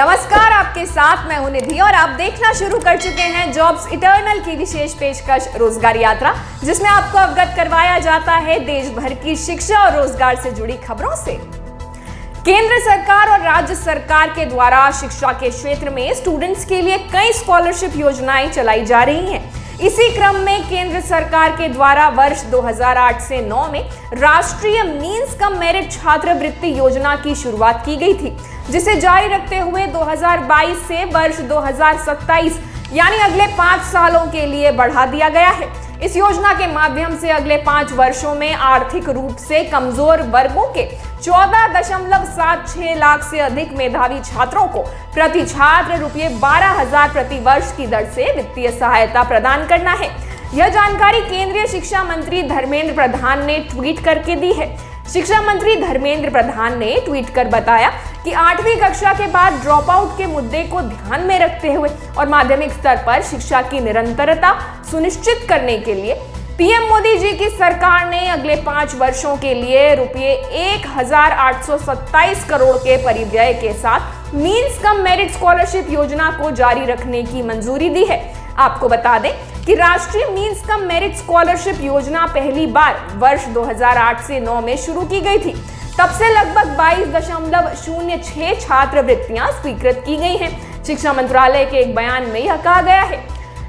नमस्कार, आपके साथ मैं हूं निधि और आप देखना शुरू कर चुके हैं जॉब्स इटर्नल की विशेष पेशकश रोजगार यात्रा, जिसमें आपको अवगत करवाया जाता है देश भर की शिक्षा और रोजगार से जुड़ी खबरों से। केंद्र सरकार और राज्य सरकार के द्वारा शिक्षा के क्षेत्र में स्टूडेंट्स के लिए कई स्कॉलरशिप योजनाएं चलाई जा रही हैं। इसी क्रम में केंद्र सरकार के द्वारा वर्ष 2008 से 9 में राष्ट्रीय मीन्स कम मेरिट छात्रवृत्ति योजना की शुरुआत की गई थी, जिसे जारी रखते हुए 2022 से वर्ष 2027 यानी अगले 5 सालों के लिए बढ़ा दिया गया है। इस योजना के माध्यम से अगले 5 वर्षों में आर्थिक रूप से कमजोर वर्गों के 14.76 लाख से अधिक मेधावी छात्रों को प्रति छात्र रुपये 12,000 प्रति वर्ष की दर से वित्तीय सहायता प्रदान करना है। यह जानकारी केंद्रीय शिक्षा मंत्री धर्मेंद्र प्रधान ने ट्वीट करके दी है। शिक्षा मंत्री धर्मेंद्र प्रधान ने ट्वीट कर बताया कि 8वीं कक्षा के बाद ड्रॉप आउट के मुद्दे को ध्यान में रखते हुए और माध्यमिक स्तर पर शिक्षा की निरंतरता सुनिश्चित करने के लिए पीएम मोदी जी की सरकार ने अगले 5 वर्षों के लिए रुपये 1,827 करोड़ के परिव्यय के साथ मीन्स कम मेरिट स्कॉलरशिप योजना को जारी रखने की मंजूरी दी है। आपको बता दें कि राष्ट्रीय मीन्स कम मेरिट स्कॉलरशिप योजना पहली बार वर्ष 2008 से 9 में शुरू की गई थी। तब से लगभग 22.06 छात्रवृत्तियां स्वीकृत की गई हैं। शिक्षा मंत्रालय के एक बयान में यह कहा गया है,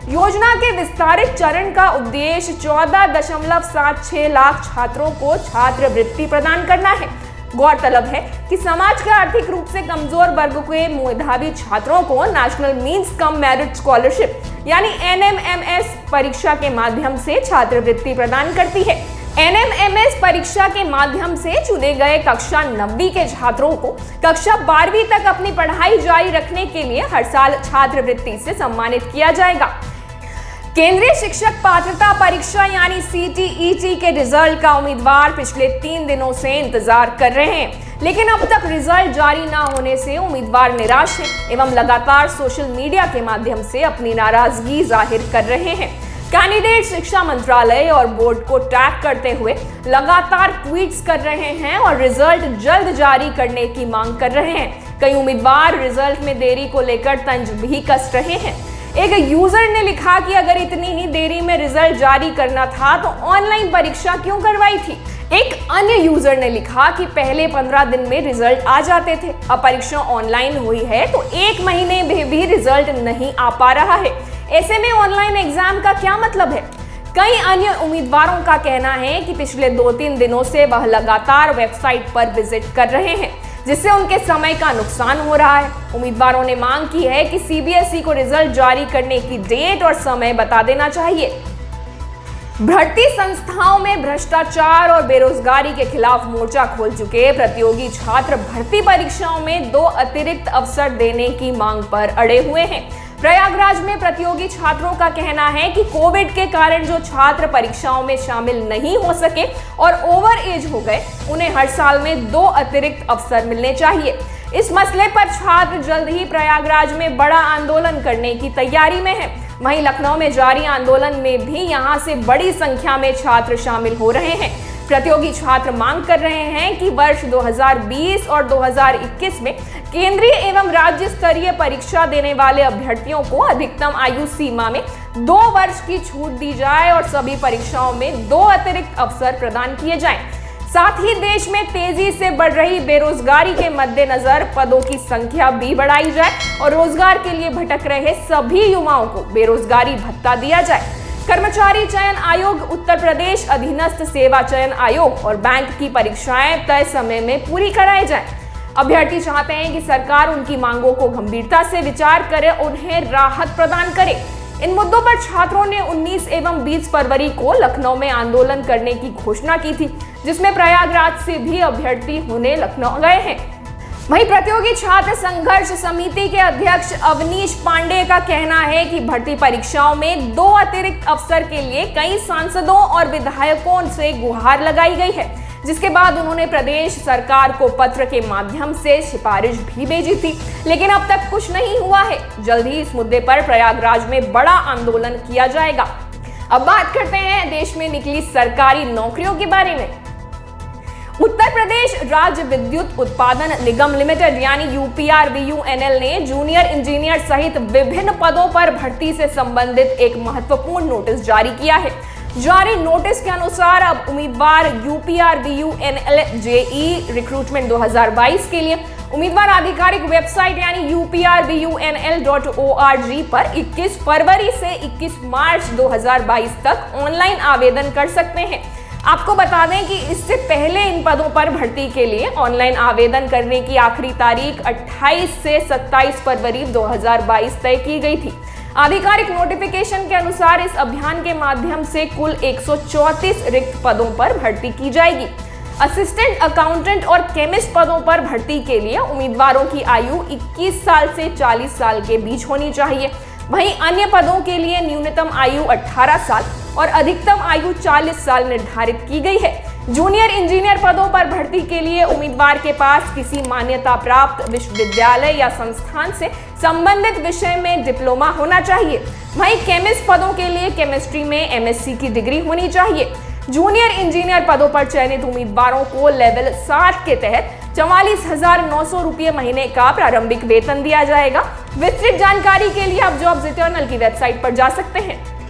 योजना के विस्तारित चरण का उद्देश्य 14.76 लाख छात्रों को छात्रवृत्ति प्रदान करना है। गौरतलब है कि समाज के आर्थिक रूप से कमजोर वर्ग के मेधावी छात्रों को national means cum merit scholarship यानी NMMS परीक्षा के माध्यम से छात्रवृत्ति प्रदान करती है। NMMS परीक्षा के माध्यम से चुने गए कक्षा 9वीं के छात्रों को कक्षा 12वीं तक अपनी पढ़ाई जारी रखने के लिए हर साल छात्रवृत्ति से सम्मानित किया जाएगा। केंद्रीय शिक्षक पात्रता परीक्षा यानी CTET के रिजल्ट का उम्मीदवार पिछले 3 दिनों से इंतजार कर रहे हैं, लेकिन अब तक रिजल्ट जारी न होने से उम्मीदवार निराश हैं एवं लगातार सोशल मीडिया के माध्यम से अपनी नाराजगी जाहिर कर रहे हैं। कैंडिडेट शिक्षा मंत्रालय और बोर्ड को टैग करते हुए लगातार ट्वीट्स कर रहे हैं और रिजल्ट जल्द जारी करने की मांग कर रहे हैं। कई उम्मीदवार रिजल्ट में देरी को लेकर तंज भी कस रहे हैं। एक यूजर ने लिखा कि अगर इतनी ही देरी में रिजल्ट जारी करना था तो ऑनलाइन परीक्षा क्यों करवाई थी। एक अन्य यूजर ने लिखा कि पहले 15 दिन में रिजल्ट आ जाते थे, अब परीक्षा ऑनलाइन हुई है तो 1 महीने में भी रिजल्ट नहीं आ पा रहा है। ऐसे में ऑनलाइन एग्जाम का क्या मतलब है। कई अन्य उम्मीदवारों का कहना है कि पिछले 2-3 दिनों से वह लगातार वेबसाइट पर विजिट कर रहे हैं, जिससे उनके समय का नुकसान हो रहा है। उम्मीदवारों ने मांग की है कि CBSE को रिजल्ट जारी करने की डेट और समय बता देना चाहिए। भर्ती संस्थाओं में भ्रष्टाचार और बेरोजगारी के खिलाफ मोर्चा खोल चुके प्रतियोगी छात्र भर्ती परीक्षाओं में 2 अतिरिक्त अवसर देने की मांग पर अड़े हुए हैं। प्रयागराज में प्रतियोगी छात्रों का कहना है कि कोविड के कारण जो छात्र परीक्षाओं में शामिल नहीं हो सके और ओवर एज हो गए, उन्हें हर साल में 2 अतिरिक्त अवसर मिलने चाहिए। इस मसले पर छात्र जल्द ही प्रयागराज में बड़ा आंदोलन करने की तैयारी में है। वहीं लखनऊ में जारी आंदोलन में भी यहां से बड़ी संख्या में छात्र शामिल हो रहे हैं। प्रतियोगी छात्र मांग कर रहे हैं कि वर्ष 2020 और 2021 में केंद्रीय एवं राज्य स्तरीय परीक्षा देने वाले अभ्यर्थियों को अधिकतम आयु सीमा में 2 वर्ष की छूट दी जाए और सभी परीक्षाओं में 2 अतिरिक्त अवसर प्रदान किए जाएं। साथ ही देश में तेजी से बढ़ रही बेरोजगारी के मद्देनजर पदों की संख्या भी बढ़ाई जाए और रोजगार के लिए भटक रहे सभी युवाओं को बेरोजगारी भत्ता दिया जाए। कर्मचारी चयन आयोग, उत्तर प्रदेश अधीनस्थ सेवा चयन आयोग और बैंक की परीक्षाएं तय समय में पूरी कराई जाएं। अभ्यर्थी चाहते हैं कि सरकार उनकी मांगों को गंभीरता से विचार करे, उन्हें राहत प्रदान करे। इन मुद्दों पर छात्रों ने 19 एवं 20 फरवरी को लखनऊ में आंदोलन करने की घोषणा की थी, जिसमें प्रयागराज से भी अभ्यर्थी होने लखनऊ गए हैं। वहीं प्रतियोगी छात्र संघर्ष समिति के अध्यक्ष अवनीश पांडे का कहना है कि भर्ती परीक्षाओं में 2 अतिरिक्त अवसर के लिए कई सांसदों और विधायकों से गुहार लगाई गई है, जिसके बाद उन्होंने प्रदेश सरकार को पत्र के माध्यम से सिफारिश भी भेजी थी, लेकिन अब तक कुछ नहीं हुआ है। जल्द ही इस मुद्दे पर प्रयागराज में बड़ा आंदोलन किया जाएगा। अब बात करते हैं देश में निकली सरकारी नौकरियों के बारे में। उत्तर प्रदेश राज्य विद्युत उत्पादन निगम लिमिटेड यानी UPRVUNL ने जूनियर इंजीनियर सहित विभिन्न पदों पर भर्ती से संबंधित एक महत्वपूर्ण नोटिस जारी किया है। जारी नोटिस के अनुसार अब उम्मीदवार UPRVUNL JEE रिक्रूटमेंट 2022 के लिए उम्मीदवार आधिकारिक वेबसाइट यानी uprvunl.org पर 21 फरवरी से 21 मार्च 2022 तक ऑनलाइन आवेदन कर सकते हैं। आपको बता दें कि इससे पहले इन पदों पर भर्ती के लिए ऑनलाइन आवेदन करने की आखिरी तारीख 28 से 27 फरवरी 2022 तय की गई थी। आधिकारिक नोटिफिकेशन के अनुसार इस अभियान के माध्यम से कुल 134 रिक्त पदों पर भर्ती की जाएगी। असिस्टेंट अकाउंटेंट और केमिस्ट पदों पर भर्ती के लिए उम्मीदवारों की आयु 21 साल से 40 साल के बीच होनी चाहिए। वहीं अन्य पदों के लिए न्यूनतम आयु 18 साल और अधिकतम आयु 40 साल निर्धारित की गई है। जूनियर इंजीनियर पदों पर भर्ती के लिए उम्मीदवार के पास किसी मान्यता प्राप्त विश्वविद्यालय या संस्थान से संबंधित विषय में डिप्लोमा होना चाहिए। वहीं केमिस्ट पदों के लिए केमिस्ट्री में MSc की डिग्री होनी चाहिए। जूनियर इंजीनियर पदों पर चयनित उम्मीदवारों को लेवल 60 के तहत 44,900 रुपये महीने का प्रारंभिक वेतन दिया जाएगा। विस्तृत जानकारी के लिए आप जॉब्स इटर्नल की वेबसाइट पर जा सकते हैं।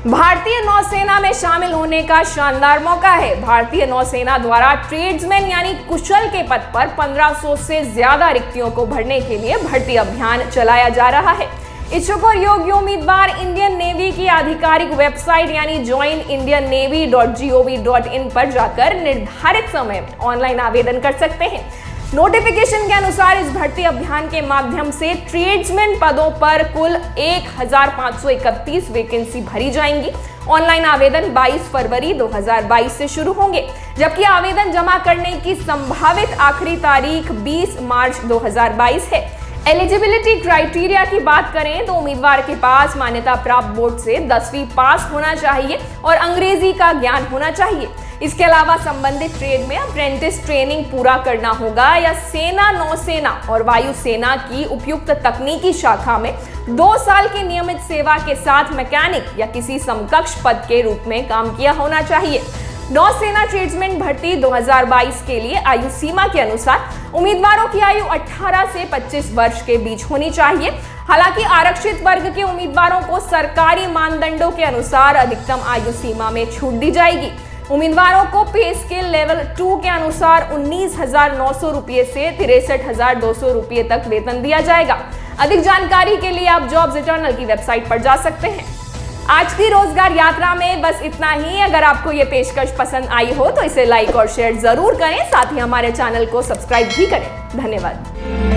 भारतीय नौसेना में शामिल होने का शानदार मौका है। भारतीय नौसेना द्वारा ट्रेड्समैन यानी कुशल के पद पर 1500 से ज्यादा रिक्तियों को भरने के लिए भर्ती अभियान चलाया जा रहा है। इच्छुक और योग्य उम्मीदवार इंडियन नेवी की आधिकारिक वेबसाइट यानी joinindiannavy.gov.in पर जाकर निर्धारित समय में ऑनलाइन आवेदन कर सकते हैं। नोटिफिकेशन के अनुसार इस भर्ती अभियान के माध्यम से ट्रेड्समैन पदों पर कुल 1531 वैकेंसी भरी जाएंगी। ऑनलाइन आवेदन 22 फरवरी 2022 से शुरू होंगे, जबकि आवेदन जमा करने की संभावित आखिरी तारीख 20 मार्च 2022 है। एलिजिबिलिटी क्राइटेरिया की बात करें तो उम्मीदवार के पास मान्यता प्राप्त बोर्ड से 10वीं पास होना चाहिए और अंग्रेजी का ज्ञान होना चाहिए। इसके अलावा संबंधित ट्रेड में अप्रेंटिस ट्रेनिंग पूरा करना होगा या सेना, नौसेना और वायुसेना की उपयुक्त तकनीकी शाखा में 2 साल की नियमित सेवा के साथ मैकेनिक या किसी समकक्ष पद के रूप में काम किया होना चाहिए। नौसेना ट्रेड्समैन भर्ती 2022 के लिए आयु सीमा के अनुसार उम्मीदवारों की आयु 18 से 25 वर्ष के बीच होनी चाहिए। हालांकि आरक्षित वर्ग के उम्मीदवारों को सरकारी मानदंडों के अनुसार अधिकतम आयु सीमा में छूट दी जाएगी। उम्मीदवारों को पे स्केल लेवल 2 के अनुसार 19,900 रुपये से 63,200 रुपये तक वेतन दिया जाएगा। अधिक जानकारी के लिए आप जॉब्स इटर्नल की वेबसाइट पर जा सकते हैं। आज की रोजगार यात्रा में बस इतना ही। अगर आपको ये पेशकश पसंद आई हो तो इसे लाइक और शेयर जरूर करें, साथ ही हमारे चैनल को सब्सक्राइब भी करें। धन्यवाद।